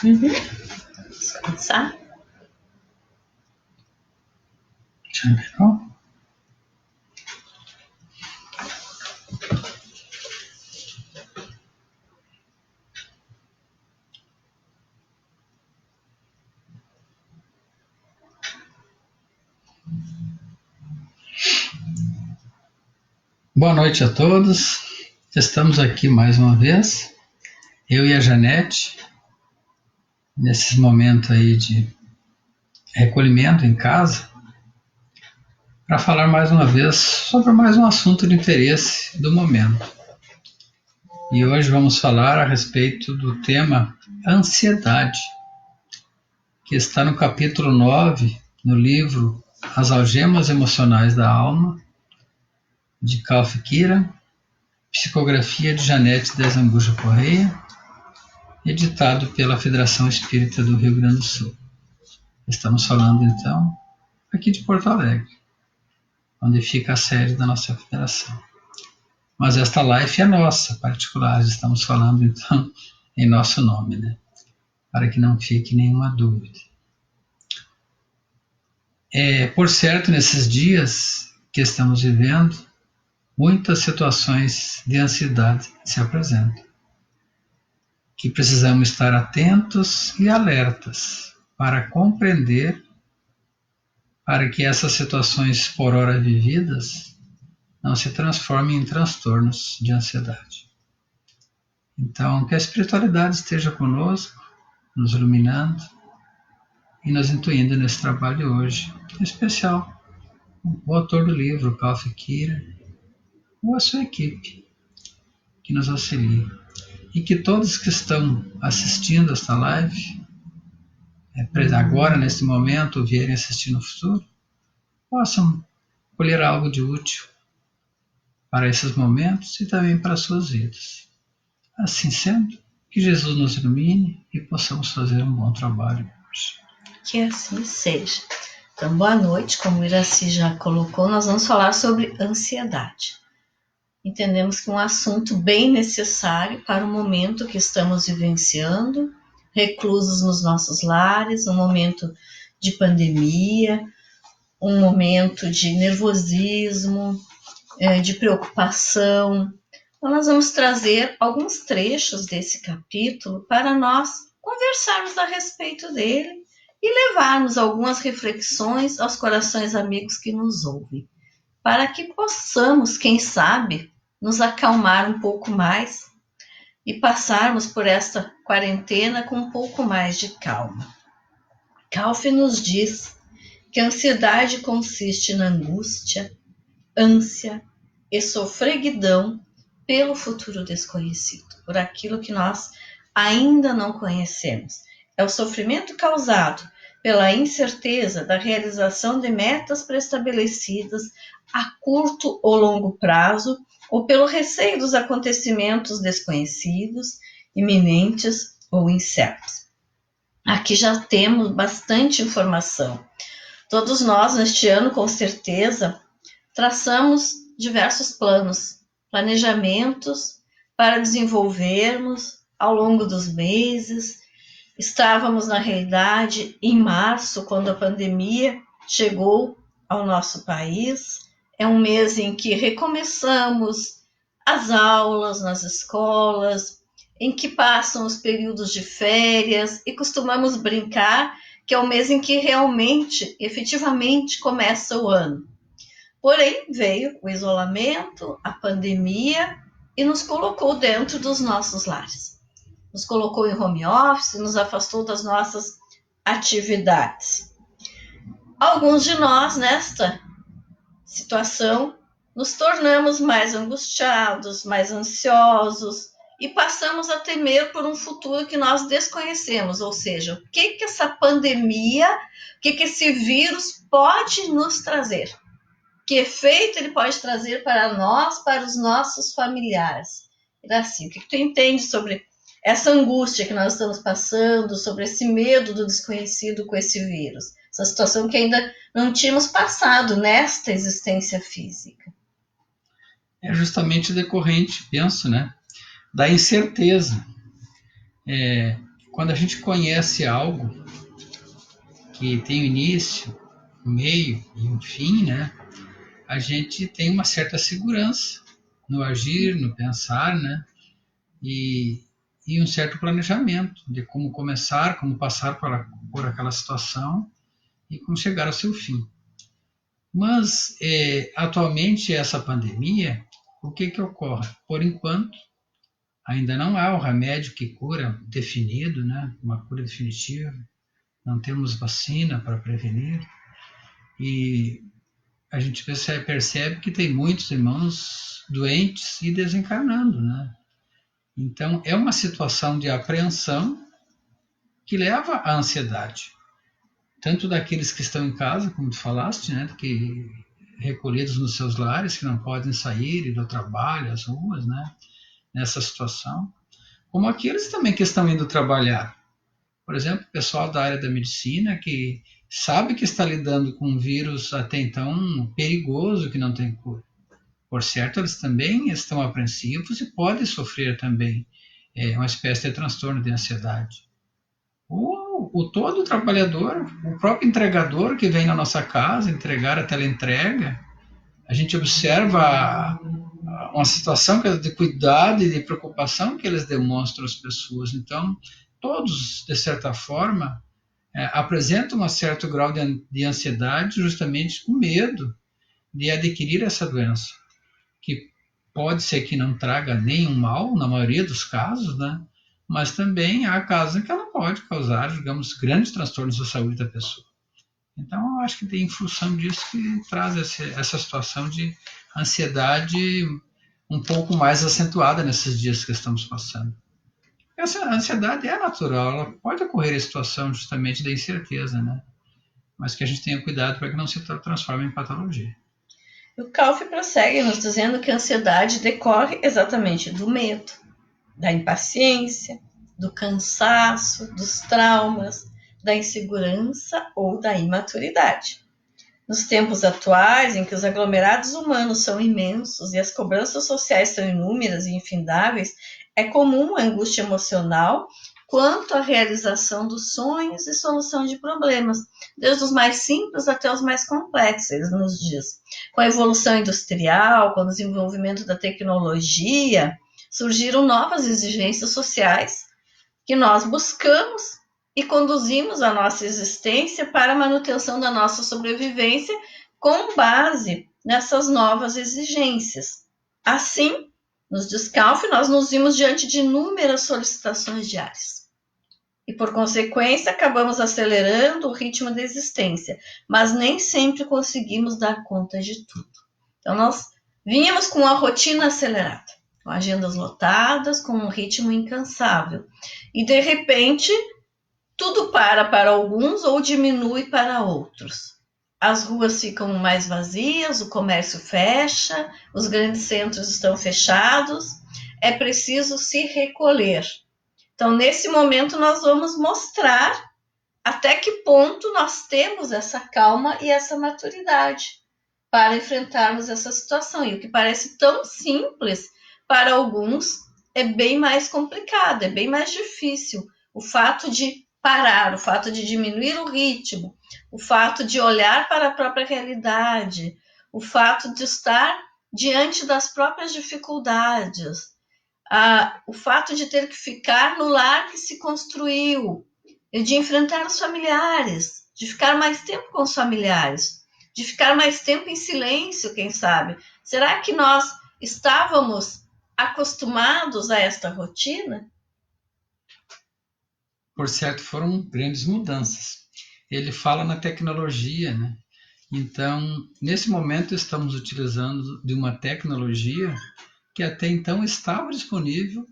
Vamos começar? Boa noite a todos. Estamos aqui mais uma vez, eu e a Janete, nesses momentos aí de recolhimento em casa, para falar mais uma vez sobre mais um assunto de interesse do momento. E hoje vamos falar a respeito do tema ansiedade, que está no capítulo 9, no livro As Algemas Emocionais da Alma, de Calf Kira, psicografia de Janete Desambuja Correia, editado pela Federação Espírita do Rio Grande do Sul. Estamos falando, então, aqui de Porto Alegre, onde fica a sede da nossa federação. Mas esta live é nossa, particular, estamos falando, então, em nosso nome, né? Para que não fique nenhuma dúvida. Por certo, nesses dias que estamos vivendo, muitas situações de ansiedade se apresentam, que precisamos estar atentos e alertas para compreender, para que essas situações por hora vividas não se transformem em transtornos de ansiedade. Então, que a espiritualidade esteja conosco, nos iluminando e nos intuindo nesse trabalho de hoje, em especial o autor do livro, Calf Kira, ou a sua equipe, que nos auxilia. E que todos que estão assistindo esta live, agora, nesse momento, ou vierem assistir no futuro, possam colher algo de útil para esses momentos e também para as suas vidas. Assim sendo, que Jesus nos ilumine e possamos fazer um bom trabalho hoje. Que assim seja. Então, boa noite. Como o Iraci já colocou, nós vamos falar sobre ansiedade. Entendemos que é um assunto bem necessário para o momento que estamos vivenciando, reclusos nos nossos lares, um momento de pandemia, um momento de nervosismo, de preocupação. Então, nós vamos trazer alguns trechos desse capítulo para nós conversarmos a respeito dele e levarmos algumas reflexões aos corações amigos que nos ouvem, para que possamos, quem sabe, nos acalmar um pouco mais e passarmos por esta quarentena com um pouco mais de calma. Calf nos diz que a ansiedade consiste na angústia, ânsia e sofreguidão pelo futuro desconhecido, por aquilo que nós ainda não conhecemos. É o sofrimento causado pela incerteza da realização de metas pré-estabelecidas a curto ou longo prazo, ou pelo receio dos acontecimentos desconhecidos, iminentes ou incertos. Aqui já temos bastante informação. Todos nós, neste ano, com certeza, traçamos diversos planos, planejamentos para desenvolvermos ao longo dos meses. Estávamos, na realidade, em março, quando a pandemia chegou ao nosso país. É um mês em que recomeçamos as aulas nas escolas, em que passam os períodos de férias e costumamos brincar que é o mês em que realmente, efetivamente, começa o ano. Porém, veio o isolamento, a pandemia e nos colocou dentro dos nossos lares. Nos colocou em home office, nos afastou das nossas atividades. Alguns de nós, nesta situação, nos tornamos mais angustiados, mais ansiosos e passamos a temer por um futuro que nós desconhecemos, ou seja, o que essa pandemia, o que esse vírus pode nos trazer. Que efeito ele pode trazer para nós, para os nossos familiares. Iraci, o que tu entende sobre essa angústia que nós estamos passando, sobre esse medo do desconhecido com esse vírus? Essa situação que ainda não tínhamos passado nesta existência física. É justamente decorrente, penso, né, da incerteza. quando a gente conhece algo que tem um início, um meio e um fim, né? A gente tem uma certa segurança no agir, no pensar, né? E, e um certo planejamento de como começar, como passar por aquela situação e como chegar ao seu fim. Mas, atualmente, essa pandemia, o que ocorre? Por enquanto, ainda não há um remédio que cura definido, né? Uma cura definitiva. Não temos vacina para prevenir. E a gente percebe que tem muitos irmãos doentes e desencarnando, né? Então, é uma situação de apreensão que leva à ansiedade. Tanto daqueles que estão em casa, como tu falaste, né? Que recolhidos nos seus lares, que não podem sair, ir ao trabalho, às ruas, né? Nessa situação. Como aqueles também que estão indo trabalhar. Por exemplo, o pessoal da área da medicina que sabe que está lidando com um vírus até então perigoso, que não tem cura. Por certo, eles também estão apreensivos e podem sofrer também uma espécie de transtorno de ansiedade. O todo trabalhador, o próprio entregador que vem na nossa casa entregar a teleentrega, a gente observa uma situação de cuidado e de preocupação que eles demonstram às pessoas. Então, todos, de certa forma, apresentam um certo grau de ansiedade, justamente com medo de adquirir essa doença, que pode ser que não traga nenhum mal, na maioria dos casos, né? Mas também há casos em que ela pode causar, digamos, grandes transtornos da saúde da pessoa. Então, eu acho que tem em função disso que traz essa situação de ansiedade um pouco mais acentuada nesses dias que estamos passando. Essa ansiedade é natural, ela pode ocorrer em situação justamente da incerteza, né? Mas que a gente tenha cuidado para que não se transforme em patologia. O Calf prossegue nos dizendo que a ansiedade decorre exatamente do medo, da impaciência, do cansaço, dos traumas, da insegurança ou da imaturidade. Nos tempos atuais, em que os aglomerados humanos são imensos e as cobranças sociais são inúmeras e infindáveis, é comum a angústia emocional quanto à realização dos sonhos e solução de problemas, desde os mais simples até os mais complexos, ele nos diz. Com a evolução industrial, com o desenvolvimento da tecnologia, surgiram novas exigências sociais que nós buscamos e conduzimos a nossa existência para a manutenção da nossa sobrevivência com base nessas novas exigências. Assim, nos Calf, nós nos vimos diante de inúmeras solicitações diárias. E, por consequência, acabamos acelerando o ritmo da existência, mas nem sempre conseguimos dar conta de tudo. Então, nós vínhamos com a rotina acelerada, com agendas lotadas, com um ritmo incansável. E, de repente, tudo para alguns ou diminui para outros. As ruas ficam mais vazias, o comércio fecha, os grandes centros estão fechados, é preciso se recolher. Então, nesse momento, nós vamos mostrar até que ponto nós temos essa calma e essa maturidade para enfrentarmos essa situação. E o que parece tão simples, para alguns, é bem mais complicado, é bem mais difícil. O fato de parar, o fato de diminuir o ritmo, o fato de olhar para a própria realidade, o fato de estar diante das próprias dificuldades, o fato de ter que ficar no lar que se construiu, de enfrentar os familiares, de ficar mais tempo com os familiares, de ficar mais tempo em silêncio, quem sabe? Será que nós estávamos acostumados a esta rotina? Por certo, foram grandes mudanças. Ele fala na tecnologia, né? Então, nesse momento, estamos utilizando de uma tecnologia que até então estava disponível,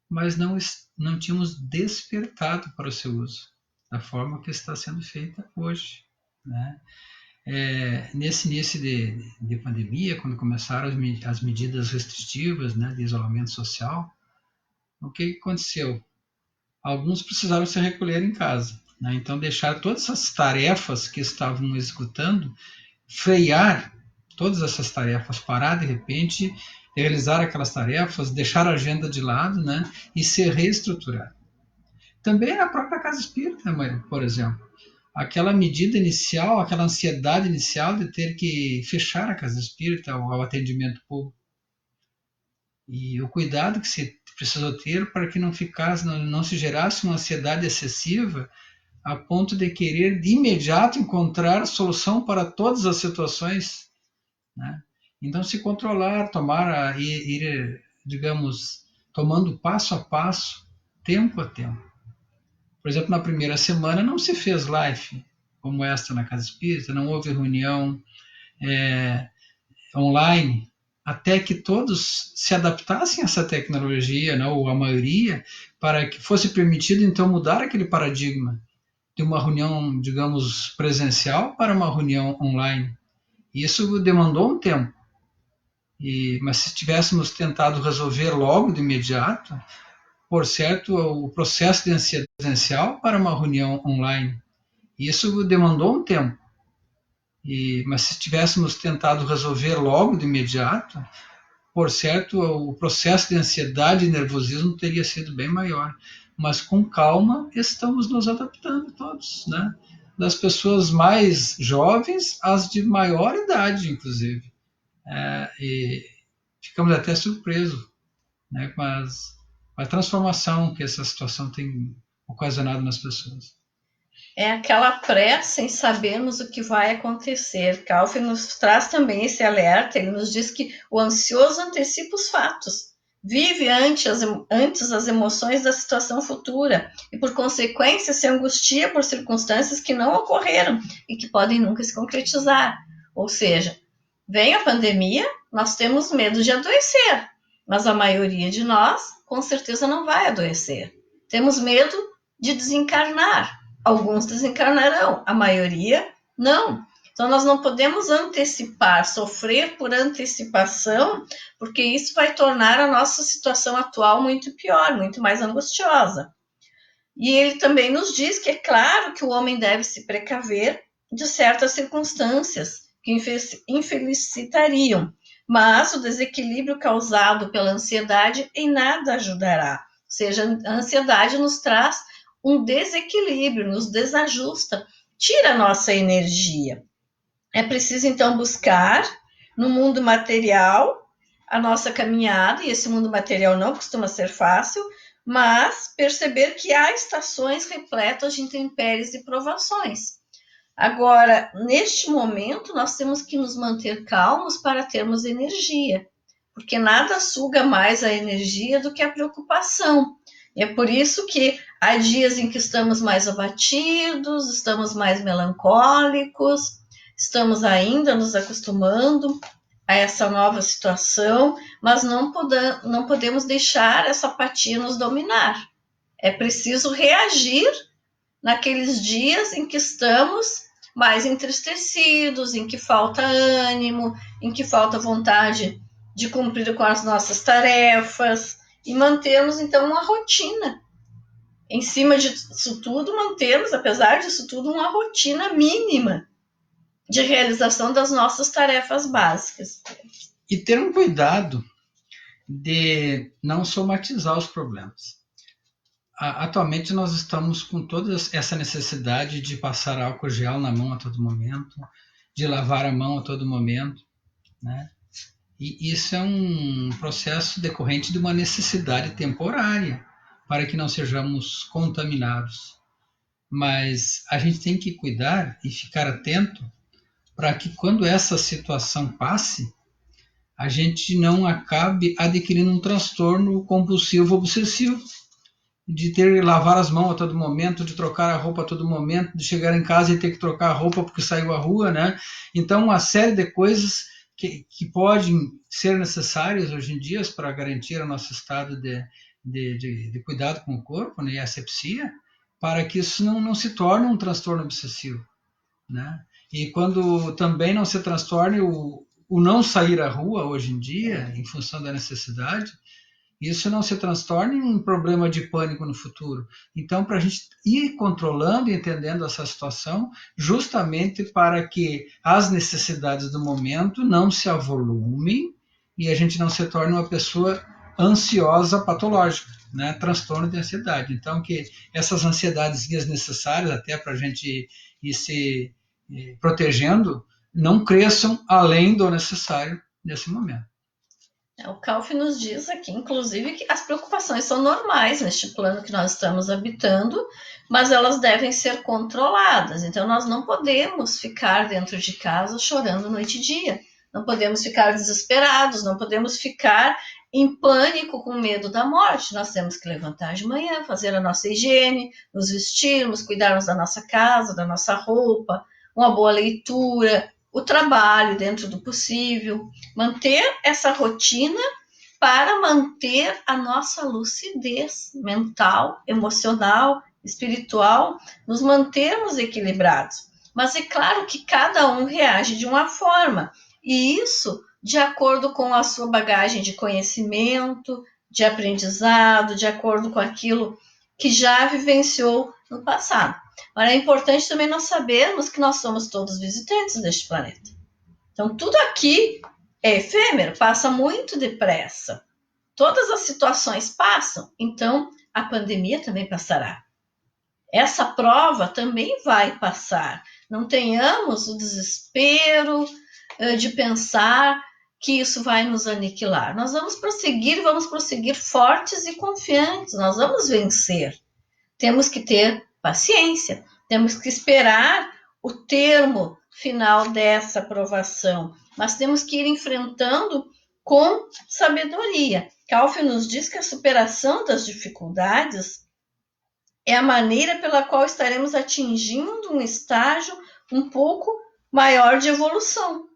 mas não tínhamos despertado para o seu uso, da forma que está sendo feita hoje, né? Nesse início de pandemia, quando começaram as medidas restritivas, né, de isolamento social, o que aconteceu? Alguns precisaram se recolher em casa, né? Então deixar todas essas tarefas que estavam executando, frear todas essas tarefas, parar de repente, realizar aquelas tarefas, deixar a agenda de lado, né? E se reestruturar. Também na própria casa espírita, por exemplo. Aquela medida inicial, aquela ansiedade inicial de ter que fechar a casa espírita ao atendimento público. E o cuidado que se precisou ter para que não se gerasse uma ansiedade excessiva a ponto de querer de imediato encontrar solução para todas as situações, né? Então, se controlar, ir, digamos, tomando passo a passo, tempo a tempo. Por exemplo, na primeira semana não se fez live como esta na Casa Espírita, não houve reunião online, até que todos se adaptassem a essa tecnologia, né, ou a maioria, para que fosse permitido, então, mudar aquele paradigma de uma reunião, digamos, presencial para uma reunião online. Isso demandou um tempo. Mas se tivéssemos tentado resolver logo de imediato, por certo, o processo de ansiedade presencial para uma reunião online, isso demandou um tempo. Mas se tivéssemos tentado resolver logo de imediato, por certo, o processo de ansiedade e nervosismo teria sido bem maior. Mas com calma estamos nos adaptando todos, né? Das pessoas mais jovens às de maior idade, inclusive. E ficamos até surpresos, né, com a transformação que essa situação tem ocasionado nas pessoas. É aquela pressa em sabermos o que vai acontecer. Calvin nos traz também esse alerta, ele nos diz que o ansioso antecipa os fatos, vive antes as emoções da situação futura e, por consequência, se angustia por circunstâncias que não ocorreram e que podem nunca se concretizar. Ou seja, vem a pandemia, nós temos medo de adoecer, mas a maioria de nós, com certeza, não vai adoecer. Temos medo de desencarnar. Alguns desencarnarão, a maioria não. Então, nós não podemos antecipar, sofrer por antecipação, porque isso vai tornar a nossa situação atual muito pior, muito mais angustiosa. E ele também nos diz que é claro que o homem deve se precaver de certas circunstâncias que infelicitariam, mas o desequilíbrio causado pela ansiedade em nada ajudará. Ou seja, a ansiedade nos traz um desequilíbrio, nos desajusta, tira a nossa energia. É preciso, então, buscar no mundo material a nossa caminhada, e esse mundo material não costuma ser fácil, mas perceber que há estações repletas de intempéries e provações. Agora, neste momento, nós temos que nos manter calmos para termos energia, porque nada suga mais a energia do que a preocupação. E é por isso que há dias em que estamos mais abatidos, estamos mais melancólicos, estamos ainda nos acostumando a essa nova situação, mas não podemos deixar essa apatia nos dominar. É preciso reagir naqueles dias em que estamos mais entristecidos, em que falta ânimo, em que falta vontade de cumprir com as nossas tarefas e mantermos, então, uma rotina. Em cima disso tudo, mantemos, apesar disso tudo, uma rotina mínima de realização das nossas tarefas básicas. E ter um cuidado de não somatizar os problemas. Atualmente nós estamos com toda essa necessidade de passar álcool gel na mão a todo momento, de lavar a mão a todo momento, né? E isso é um processo decorrente de uma necessidade temporária para que não sejamos contaminados. Mas a gente tem que cuidar e ficar atento para que quando essa situação passe, a gente não acabe adquirindo um transtorno compulsivo obsessivo, de ter que lavar as mãos a todo momento, de trocar a roupa a todo momento, de chegar em casa e ter que trocar a roupa porque saiu à rua, né? Então, uma série de coisas que podem ser necessárias hoje em dia para garantir o nosso estado de cuidado com o corpo, né, e a asepsia, para que isso não se torne um transtorno obsessivo, né? E quando também não se transtorne o não sair à rua hoje em dia, em função da necessidade, isso não se transtorne em um problema de pânico no futuro. Então, para a gente ir controlando e entendendo essa situação, justamente para que as necessidades do momento não se avolumem e a gente não se torne uma pessoa ansiosa patológica. né, transtorno de ansiedade. Então, que essas ansiedades necessárias até para a gente ir se protegendo, não cresçam além do necessário nesse momento. O Calf nos diz aqui, inclusive, que as preocupações são normais neste plano que nós estamos habitando, mas elas devem ser controladas. Então, nós não podemos ficar dentro de casa chorando noite e dia. Não podemos ficar desesperados, não podemos ficar em pânico com medo da morte. Nós temos que levantar de manhã, fazer a nossa higiene, nos vestirmos, cuidarmos da nossa casa, da nossa roupa, uma boa leitura, o trabalho dentro do possível, manter essa rotina para manter a nossa lucidez mental, emocional, espiritual, nos mantermos equilibrados. Mas é claro que cada um reage de uma forma, e isso de acordo com a sua bagagem de conhecimento, de aprendizado, de acordo com aquilo que já vivenciou no passado. Mas é importante também nós sabermos que nós somos todos visitantes deste planeta. Então, tudo aqui é efêmero, passa muito depressa. Todas as situações passam, então a pandemia também passará. Essa prova também vai passar. Não tenhamos o desespero de pensar que isso vai nos aniquilar. Nós vamos prosseguir fortes e confiantes, nós vamos vencer. Temos que ter paciência, temos que esperar o termo final dessa provação, mas temos que ir enfrentando com sabedoria. Calf nos diz que a superação das dificuldades é a maneira pela qual estaremos atingindo um estágio um pouco maior de evolução.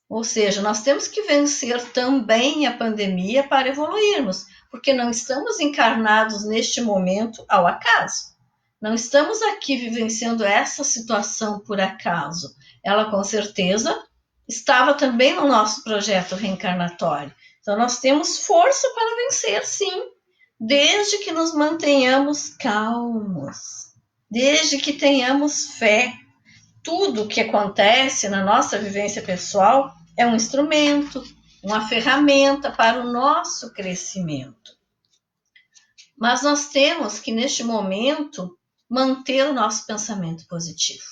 Ou seja, nós temos que vencer também a pandemia para evoluirmos, porque não estamos encarnados neste momento ao acaso. Não estamos aqui vivenciando essa situação por acaso. Ela, com certeza, estava também no nosso projeto reencarnatório. Então, nós temos força para vencer, sim, desde que nos mantenhamos calmos, desde que tenhamos fé. Tudo que acontece na nossa vivência pessoal é um instrumento, uma ferramenta para o nosso crescimento. Mas nós temos que, neste momento, manter o nosso pensamento positivo.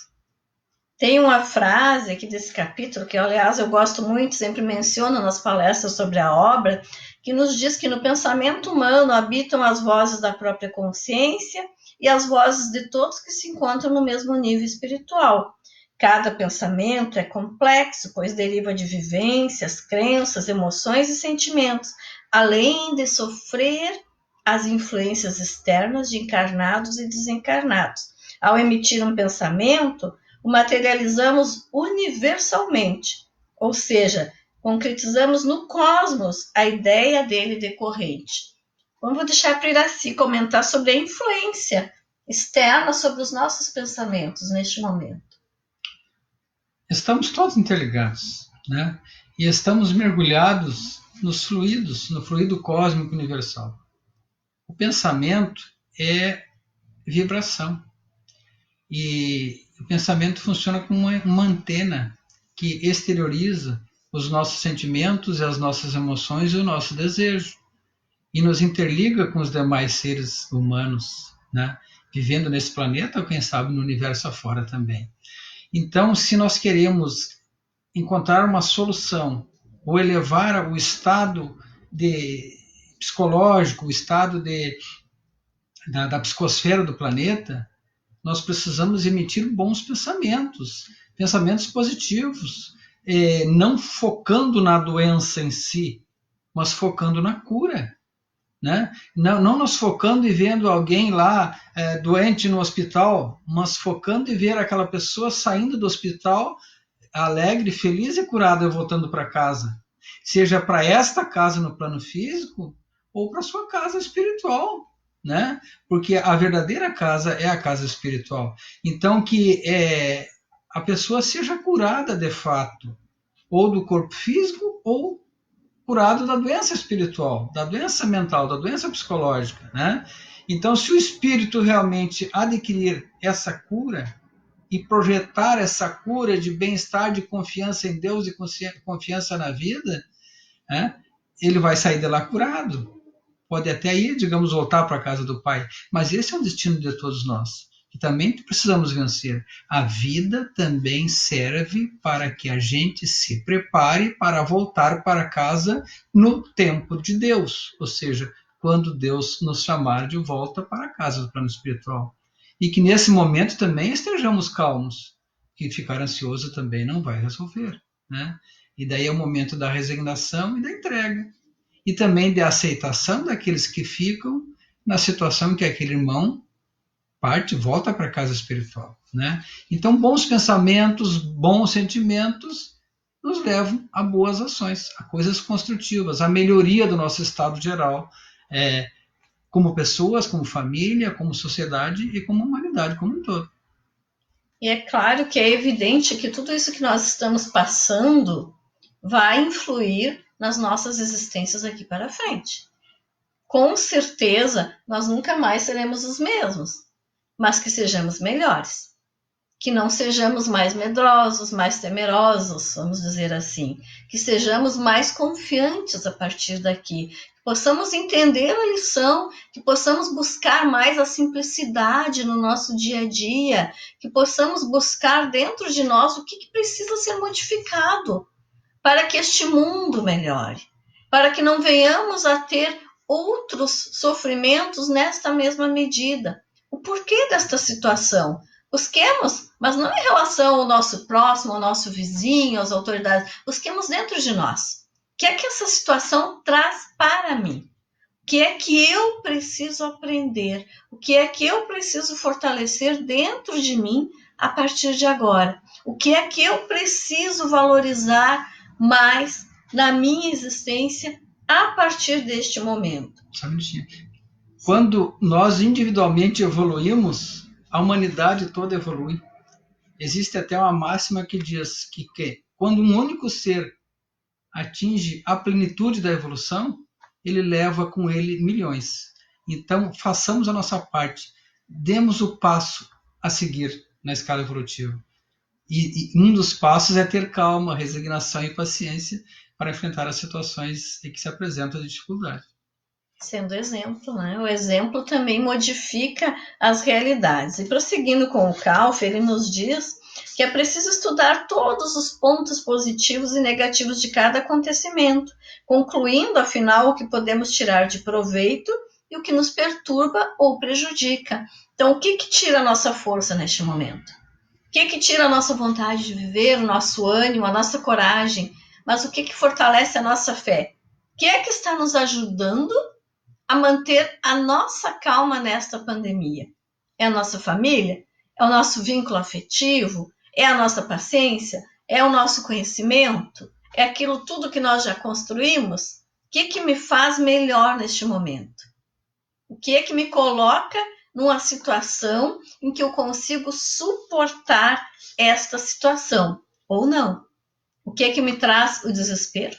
Tem uma frase aqui desse capítulo, que, aliás, eu gosto muito, sempre menciono nas palestras sobre a obra, que nos diz que no pensamento humano habitam as vozes da própria consciência e as vozes de todos que se encontram no mesmo nível espiritual. Cada pensamento é complexo, pois deriva de vivências, crenças, emoções e sentimentos, além de sofrer as influências externas de encarnados e desencarnados. Ao emitir um pensamento, o materializamos universalmente, ou seja, concretizamos no cosmos a ideia dele decorrente. Vamos deixar para Iraci comentar sobre a influência externa sobre os nossos pensamentos neste momento. Estamos todos interligados, né? E estamos mergulhados nos fluidos, no fluido cósmico universal. O pensamento é vibração. E o pensamento funciona como uma antena que exterioriza os nossos sentimentos, as nossas emoções e o nosso desejo. E nos interliga com os demais seres humanos, né? Vivendo nesse planeta ou, quem sabe, no universo afora também. Então, se nós queremos encontrar uma solução ou elevar o estado psicológico, o estado da psicosfera do planeta, nós precisamos emitir bons pensamentos, pensamentos positivos, não focando na doença em si, mas focando na cura. Né? Não nos focando e vendo alguém lá doente no hospital, mas focando em ver aquela pessoa saindo do hospital alegre, feliz e curada, voltando para casa. Seja para esta casa no plano físico ou para sua casa espiritual. Né? Porque a verdadeira casa é a casa espiritual. Então, que a pessoa seja curada de fato, ou do corpo físico, ou curado da doença espiritual, da doença mental, da doença psicológica, né? Então, se o espírito realmente adquirir essa cura e projetar essa cura de bem-estar, de confiança em Deus e confiança na vida, né? Ele vai sair de lá curado. pode até ir, digamos, voltar para a casa do Pai, mas esse é um destino de todos nós, que também precisamos vencer. A vida também serve para que a gente se prepare para voltar para casa no tempo de Deus, ou seja, quando Deus nos chamar de volta para casa do plano espiritual. E que nesse momento também estejamos calmos, que ficar ansioso também não vai resolver, né? E daí é o momento da resignação e da entrega. E também da aceitação daqueles que ficam na situação em que aquele irmão parte, volta para a casa espiritual, né? Então, bons pensamentos, bons sentimentos nos levam a boas ações, a coisas construtivas, a melhoria do nosso estado geral, como pessoas, como família, como sociedade e como humanidade como um todo. E é claro que é evidente que tudo isso que nós estamos passando vai influir nas nossas existências aqui para frente. Com certeza, nós nunca mais seremos os mesmos, mas que sejamos melhores. Que não sejamos mais medrosos, mais temerosos, vamos dizer assim. Que sejamos mais confiantes a partir daqui. Que possamos entender a lição, que possamos buscar mais a simplicidade no nosso dia a dia, que possamos buscar dentro de nós o que precisa ser modificado para que este mundo melhore, para que não venhamos a ter outros sofrimentos nesta mesma medida. O porquê desta situação? Busquemos, mas não em relação ao nosso próximo, ao nosso vizinho, às autoridades. Busquemos dentro de nós. O que é que essa situação traz para mim? O que é que eu preciso aprender? O que é que eu preciso fortalecer dentro de mim a partir de agora? O que é que eu preciso valorizar mais na minha existência a partir deste momento? Quando nós individualmente evoluímos, a humanidade toda evolui. Existe até uma máxima que diz que quando um único ser atinge a plenitude da evolução, ele leva com ele milhões. Então, façamos a nossa parte, demos o passo a seguir na escala evolutiva. E um dos passos é ter calma, resignação e paciência para enfrentar as situações em que se apresentam as dificuldades. Sendo exemplo, né? O exemplo também modifica as realidades. E prosseguindo com o Calf, ele nos diz que é preciso estudar todos os pontos positivos e negativos de cada acontecimento, concluindo, afinal, o que podemos tirar de proveito e o que nos perturba ou prejudica. Então, o que tira a nossa força neste momento? O que tira a nossa vontade de viver, o nosso ânimo, a nossa coragem? Mas o que fortalece a nossa fé? O que é que está nos ajudando a manter a nossa calma nesta pandemia? É a nossa família? É o nosso vínculo afetivo? É a nossa paciência? É o nosso conhecimento? É aquilo tudo que nós já construímos? O que me faz melhor neste momento? O que é que me coloca numa situação em que eu consigo suportar esta situação? Ou não? O que é que me traz o desespero?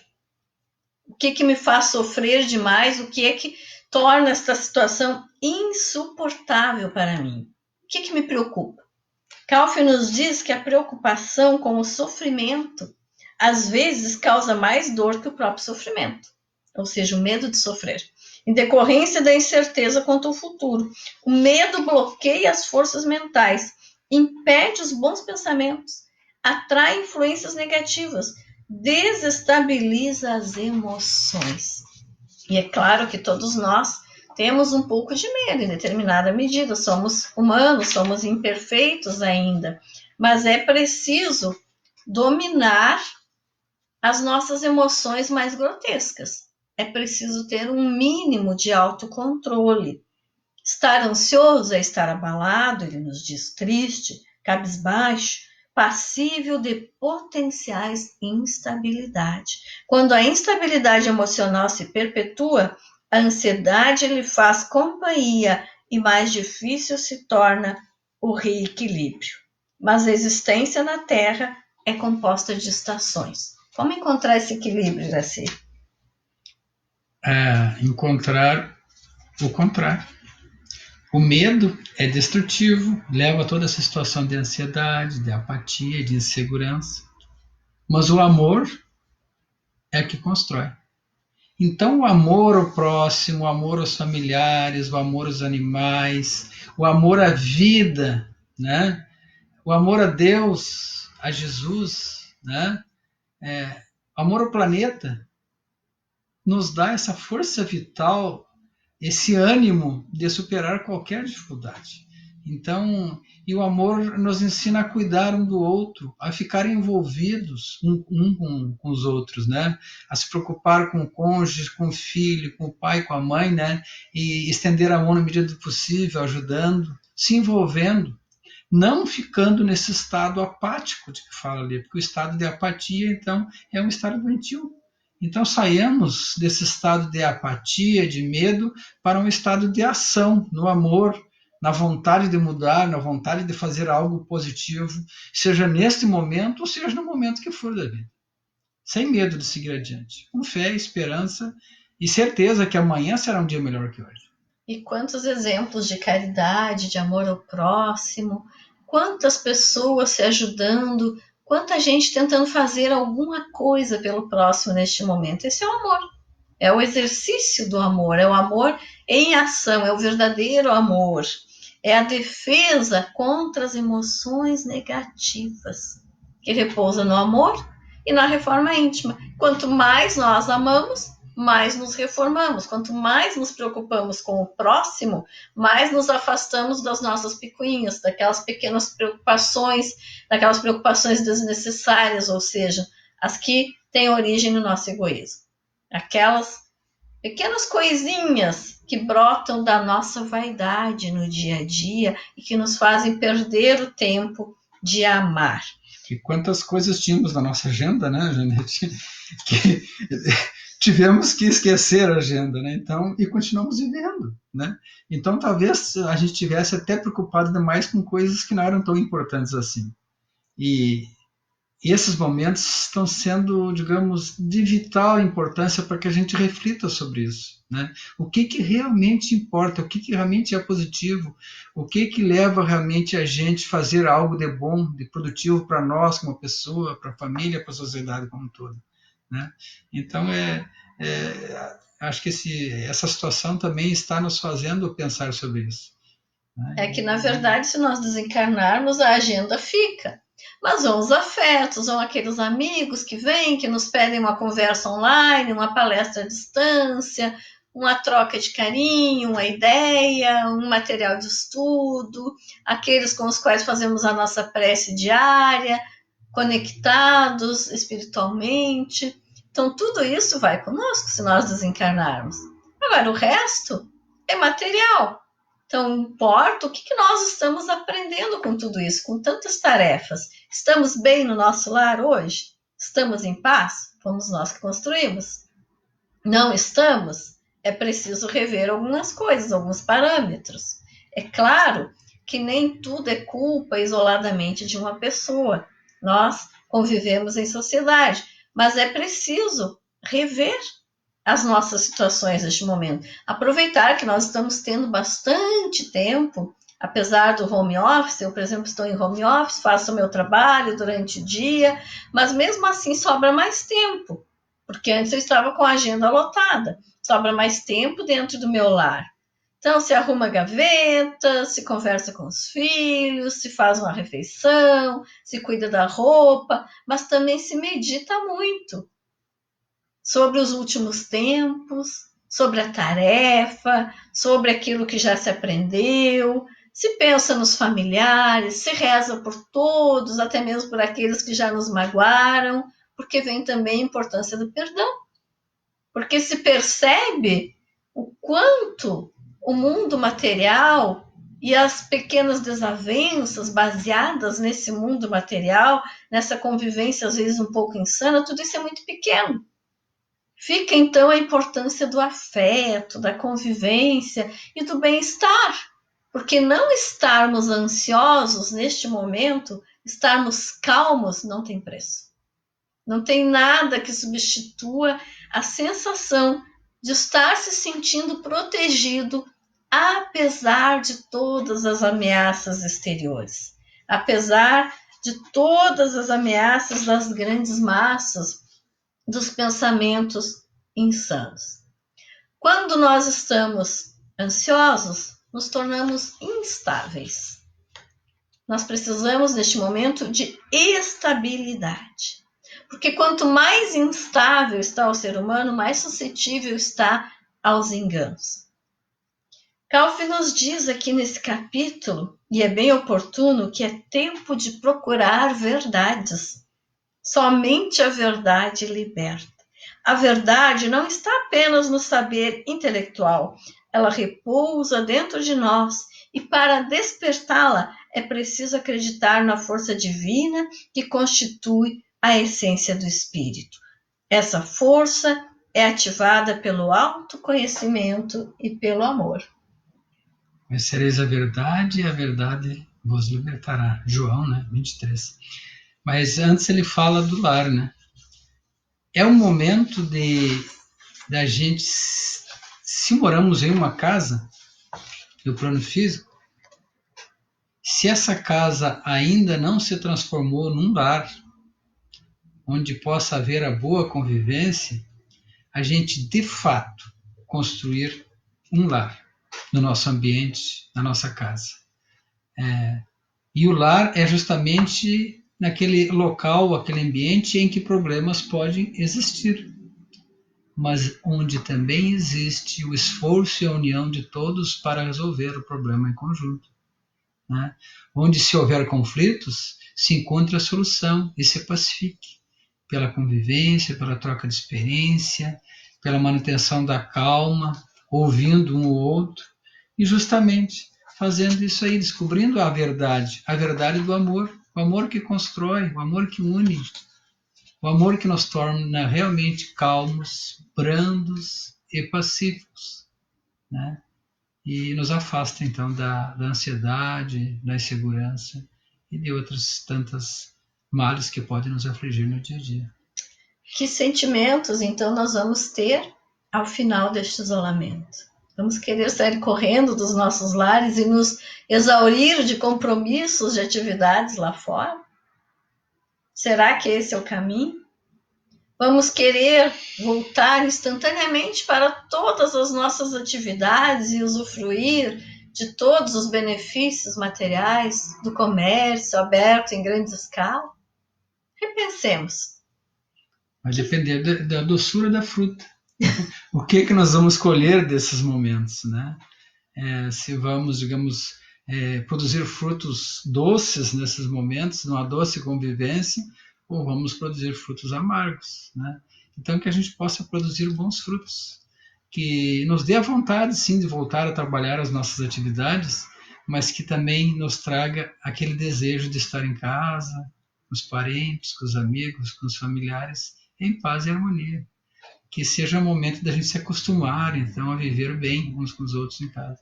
O que é que me faz sofrer demais? O que é que torna esta situação insuportável para mim? O que me preocupa? Calf nos diz que a preocupação com o sofrimento às vezes causa mais dor que o próprio sofrimento, ou seja, o medo de sofrer, em decorrência da incerteza quanto ao futuro. O medo bloqueia as forças mentais, impede os bons pensamentos, atrai influências negativas, desestabiliza as emoções. E é claro que todos nós temos um pouco de medo em determinada medida, somos humanos, somos imperfeitos ainda, mas é preciso dominar as nossas emoções mais grotescas. É preciso ter um mínimo de autocontrole. Estar ansioso é estar abalado, ele nos diz, triste, cabisbaixo, passível de potenciais instabilidade. Quando a instabilidade emocional se perpetua, a ansiedade lhe faz companhia e mais difícil se torna o reequilíbrio. Mas a existência na Terra é composta de estações. Como encontrar esse equilíbrio, Iraci? Encontrar o contrário. O medo é destrutivo, leva a toda essa situação de ansiedade, de apatia, de insegurança. Mas o amor é que constrói. Então, o amor ao próximo, o amor aos familiares, o amor aos animais, o amor à vida, né? O amor a Deus, a Jesus, né? O amor ao planeta, nos dá essa força vital, esse ânimo de superar qualquer dificuldade. Então, e o amor nos ensina a cuidar um do outro, a ficar envolvidos com os outros, né? A se preocupar com o cônjuge, com o filho, com o pai, com a mãe, né? E estender a mão na medida do possível, ajudando, se envolvendo, não ficando nesse estado apático de que fala ali, porque o estado de apatia, então, é um estado doentio. Então, saímos desse estado de apatia, de medo, para um estado de ação, no amor, na vontade de mudar, na vontade de fazer algo positivo, seja neste momento ou seja no momento que for da vida. Sem medo de seguir adiante. Com fé, esperança e certeza que amanhã será um dia melhor que hoje. E quantos exemplos de caridade, de amor ao próximo, quantas pessoas se ajudando, quanta gente tentando fazer alguma coisa pelo próximo neste momento. Esse é o amor. É o exercício do amor, é o amor em ação, é o verdadeiro amor. É a defesa contra as emoções negativas, que repousa no amor e na reforma íntima. Quanto mais nós amamos, mais nos reformamos. Quanto mais nos preocupamos com o próximo, mais nos afastamos das nossas picuinhas, daquelas pequenas preocupações, daquelas preocupações desnecessárias, ou seja, as que têm origem no nosso egoísmo. Aquelas pequenas coisinhas que brotam da nossa vaidade no dia a dia e que nos fazem perder o tempo de amar. E quantas coisas tínhamos na nossa agenda, né, Janete? Que tivemos que esquecer a agenda, né? Então, e continuamos vivendo, né? Então, talvez a gente tivesse até preocupado demais com coisas que não eram tão importantes assim. E esses momentos estão sendo, digamos, de vital importância para que a gente reflita sobre isso, né? O que realmente importa, o que realmente é positivo, o que leva realmente a gente a fazer algo de bom, de produtivo para nós, como pessoa, para a família, para a sociedade como um todo, né? Então, acho que essa situação também está nos fazendo pensar sobre isso, né? É que, na verdade, se nós desencarnarmos, a agenda fica. Mas vão os afetos, vão aqueles amigos que vêm, que nos pedem uma conversa online, uma palestra à distância, uma troca de carinho, uma ideia, um material de estudo, aqueles com os quais fazemos a nossa prece diária, conectados espiritualmente. Então, tudo isso vai conosco se nós desencarnarmos. Agora, o resto é material. Então, importa o que nós estamos aprendendo com tudo isso, com tantas tarefas. Estamos bem no nosso lar hoje? Estamos em paz? Fomos nós que construímos. Não estamos? É preciso rever algumas coisas, alguns parâmetros. É claro que nem tudo é culpa isoladamente de uma pessoa. Nós convivemos em sociedade, mas é preciso rever as nossas situações neste momento. Aproveitar que nós estamos tendo bastante tempo, apesar do home office. Eu, por exemplo, estou em home office, faço o meu trabalho durante o dia, mas mesmo assim sobra mais tempo, porque antes eu estava com a agenda lotada. Sobra mais tempo dentro do meu lar. Então, se arruma a gaveta, se conversa com os filhos, se faz uma refeição, se cuida da roupa, mas também se medita muito sobre os últimos tempos, sobre a tarefa, sobre aquilo que já se aprendeu, se pensa nos familiares, se reza por todos, até mesmo por aqueles que já nos magoaram, porque vem também a importância do perdão. Porque se percebe o quanto o mundo material e as pequenas desavenças baseadas nesse mundo material, nessa convivência às vezes um pouco insana, tudo isso é muito pequeno. Fica então a importância do afeto, da convivência e do bem-estar, porque não estarmos ansiosos neste momento, estarmos calmos, não tem preço. Não tem nada que substitua a sensação de estar se sentindo protegido, apesar de todas as ameaças exteriores, apesar de todas as ameaças das grandes massas, dos pensamentos insanos. Quando nós estamos ansiosos, nos tornamos instáveis. Nós precisamos, neste momento, de estabilidade. Porque quanto mais instável está o ser humano, mais suscetível está aos enganos. Calvin nos diz aqui nesse capítulo, e é bem oportuno, que é tempo de procurar verdades. Somente a verdade liberta. A verdade não está apenas no saber intelectual, ela repousa dentro de nós e para despertá-la é preciso acreditar na força divina que constitui a essência do espírito. Essa força é ativada pelo autoconhecimento e pelo amor. Conhecereis a verdade e a verdade vos libertará. João, 23. Mas antes ele fala do lar, É um momento da gente, se moramos em uma casa, no plano físico, se essa casa ainda não se transformou num lar, onde possa haver a boa convivência, a gente, de fato, construir um lar no nosso ambiente, na nossa casa. E o lar é justamente naquele local, aquele ambiente em que problemas podem existir, mas onde também existe o esforço e a união de todos para resolver o problema em conjunto. Onde, se houver conflitos, se encontre a solução e se pacifique, pela convivência, pela troca de experiência, pela manutenção da calma, ouvindo um ou outro, e justamente fazendo isso aí, descobrindo a verdade do amor, o amor que constrói, o amor que une, o amor que nos torna realmente calmos, brandos e pacíficos, E nos afasta, então, da ansiedade, da insegurança e de outras tantas males que podem nos afligir no dia a dia. Que sentimentos, então, nós vamos ter ao final deste isolamento? Vamos querer sair correndo dos nossos lares e nos exaurir de compromissos, de atividades lá fora? Será que esse é o caminho? Vamos querer voltar instantaneamente para todas as nossas atividades e usufruir de todos os benefícios materiais do comércio aberto em grande escala? Repensemos. Vai depender da doçura da fruta. O que nós vamos colher desses momentos, se vamos, digamos, produzir frutos doces nesses momentos, numa doce convivência, ou vamos produzir frutos amargos, Então, que a gente possa produzir bons frutos, que nos dê a vontade, sim, de voltar a trabalhar as nossas atividades, mas que também nos traga aquele desejo de estar em casa, com os parentes, com os amigos, com os familiares, em paz e harmonia. Que seja o momento da gente se acostumar, então, a viver bem uns com os outros em casa.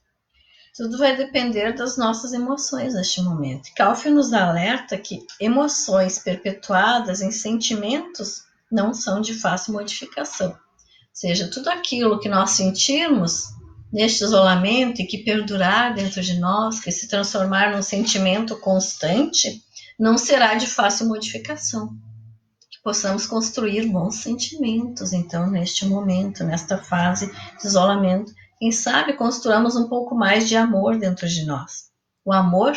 Tudo vai depender das nossas emoções neste momento. Calvin nos alerta que emoções perpetuadas em sentimentos não são de fácil modificação. Ou seja, tudo aquilo que nós sentirmos neste isolamento e que perdurar dentro de nós, que se transformar num sentimento constante, não será de fácil modificação. Que possamos construir bons sentimentos, então, neste momento, nesta fase de isolamento. Quem sabe construamos um pouco mais de amor dentro de nós. O amor,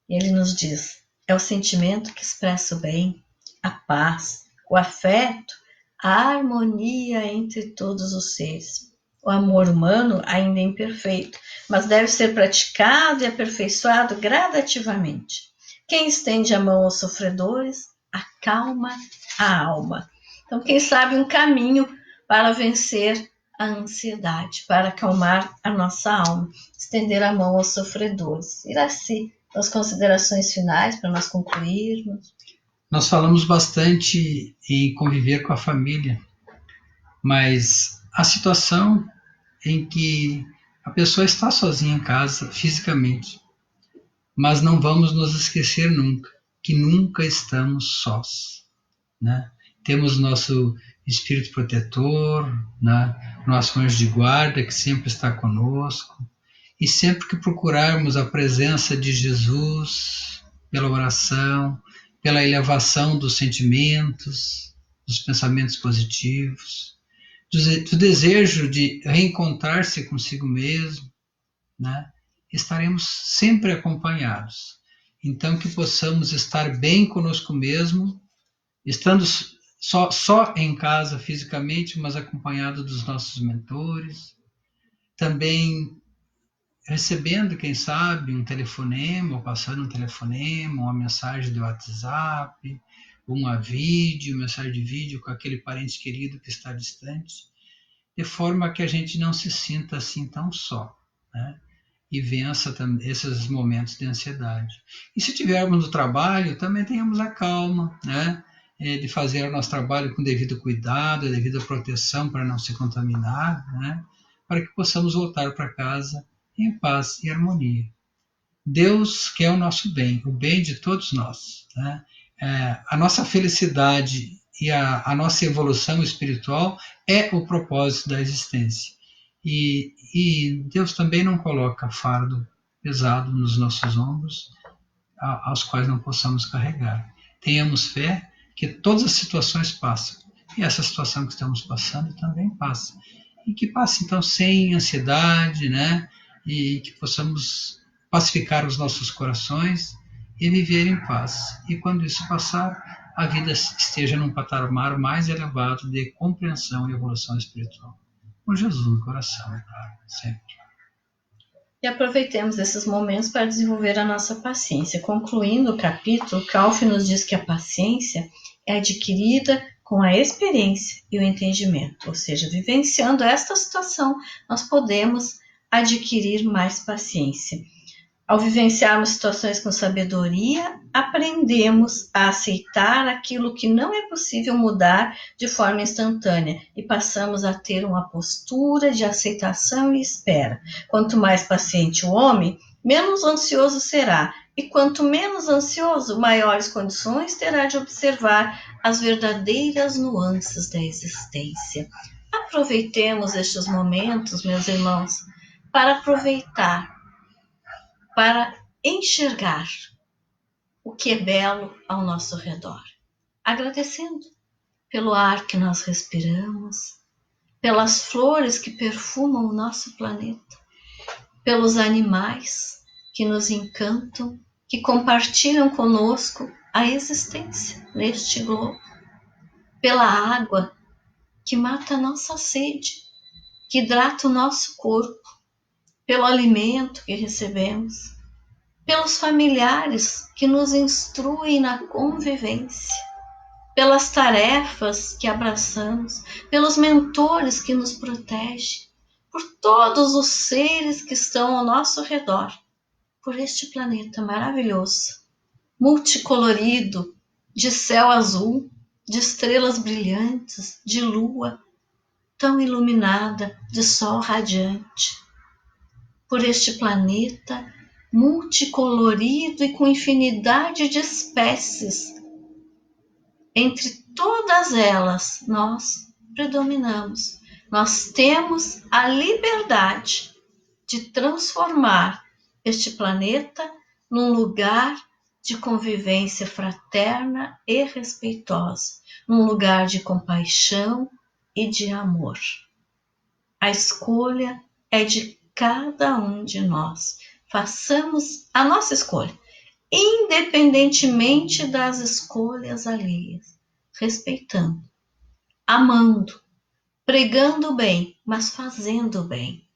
ele nos diz, é o sentimento que expressa o bem, a paz, o afeto, a harmonia entre todos os seres. O amor humano ainda é imperfeito, mas deve ser praticado e aperfeiçoado gradativamente. Quem estende a mão aos sofredores, acalma a alma. Então, quem sabe um caminho para vencer a ansiedade, para acalmar a nossa alma, estender a mão aos sofredores. Iraci, as considerações finais para nós concluirmos. Nós falamos bastante em conviver com a família, mas a situação em que a pessoa está sozinha em casa, fisicamente, mas não vamos nos esquecer nunca, que nunca estamos sós, Temos nosso espírito protetor, nosso anjo de guarda que sempre está conosco, e sempre que procurarmos a presença de Jesus, pela oração, pela elevação dos sentimentos, dos pensamentos positivos, do desejo de reencontrar-se consigo mesmo, né? Estaremos sempre acompanhados. Então, que possamos estar bem conosco mesmo, estando só em casa fisicamente, mas acompanhado dos nossos mentores, também recebendo, quem sabe, um telefonema, ou passando um telefonema, uma mensagem de WhatsApp, mensagem de vídeo com aquele parente querido que está distante, de forma que a gente não se sinta assim tão só, né? E vença esses momentos de ansiedade. E se tivermos no trabalho, também tenhamos a calma, né? De fazer o nosso trabalho com devido cuidado, devida proteção para não se contaminar, né? Para que possamos voltar para casa em paz e harmonia. Deus quer o nosso bem, o bem de todos nós, né? A nossa felicidade e a nossa evolução espiritual é o propósito da existência. E Deus também não coloca fardo pesado nos nossos ombros, aos quais não possamos carregar. Tenhamos fé que todas as situações passam. E essa situação que estamos passando também passa. E que passe, então, sem ansiedade, né? E que possamos pacificar os nossos corações e viver em paz. E quando isso passar, a vida esteja num patamar mais elevado de compreensão e evolução espiritual. Com Jesus no coração, claro, sempre. E aproveitemos esses momentos para desenvolver a nossa paciência. Concluindo o capítulo, Calf nos diz que a paciência é adquirida com a experiência e o entendimento, ou seja, vivenciando esta situação, nós podemos adquirir mais paciência. Ao vivenciarmos situações com sabedoria, aprendemos a aceitar aquilo que não é possível mudar de forma instantânea e passamos a ter uma postura de aceitação e espera. Quanto mais paciente o homem, menos ansioso será, e quanto menos ansioso, maiores condições terá de observar as verdadeiras nuances da existência. Aproveitemos estes momentos, meus irmãos, para enxergar o que é belo ao nosso redor, agradecendo pelo ar que nós respiramos, pelas flores que perfumam o nosso planeta, pelos animais que nos encantam, que compartilham conosco a existência neste globo, pela água que mata a nossa sede, que hidrata o nosso corpo, pelo alimento que recebemos, pelos familiares que nos instruem na convivência, pelas tarefas que abraçamos, pelos mentores que nos protegem, por todos os seres que estão ao nosso redor, por este planeta maravilhoso, multicolorido, de céu azul, de estrelas brilhantes, de lua tão iluminada, de sol radiante, por este planeta multicolorido e com infinidade de espécies. Entre todas elas, nós predominamos. Nós temos a liberdade de transformar este planeta num lugar de convivência fraterna e respeitosa, num lugar de compaixão e de amor. A escolha é de cada um de nós. Façamos a nossa escolha, independentemente das escolhas alheias, respeitando, amando, pregando o bem, mas fazendo o bem,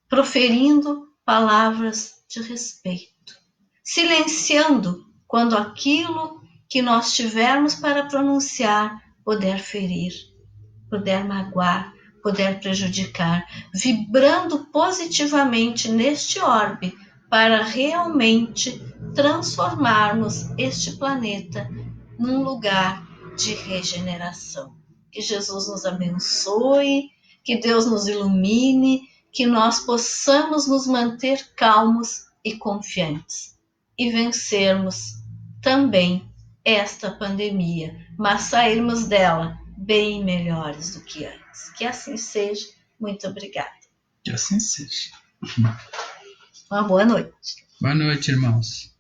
proferindo palavras de respeito, silenciando quando aquilo que nós tivermos para pronunciar puder ferir, puder magoar, puder prejudicar, vibrando positivamente neste orbe para realmente transformarmos este planeta num lugar de regeneração. Que Jesus nos abençoe, que Deus nos ilumine, que nós possamos nos manter calmos e confiantes e vencermos também esta pandemia, mas sairmos dela bem melhores do que antes. Que assim seja. Muito obrigada. Que assim seja. Uma boa noite. Boa noite, irmãos.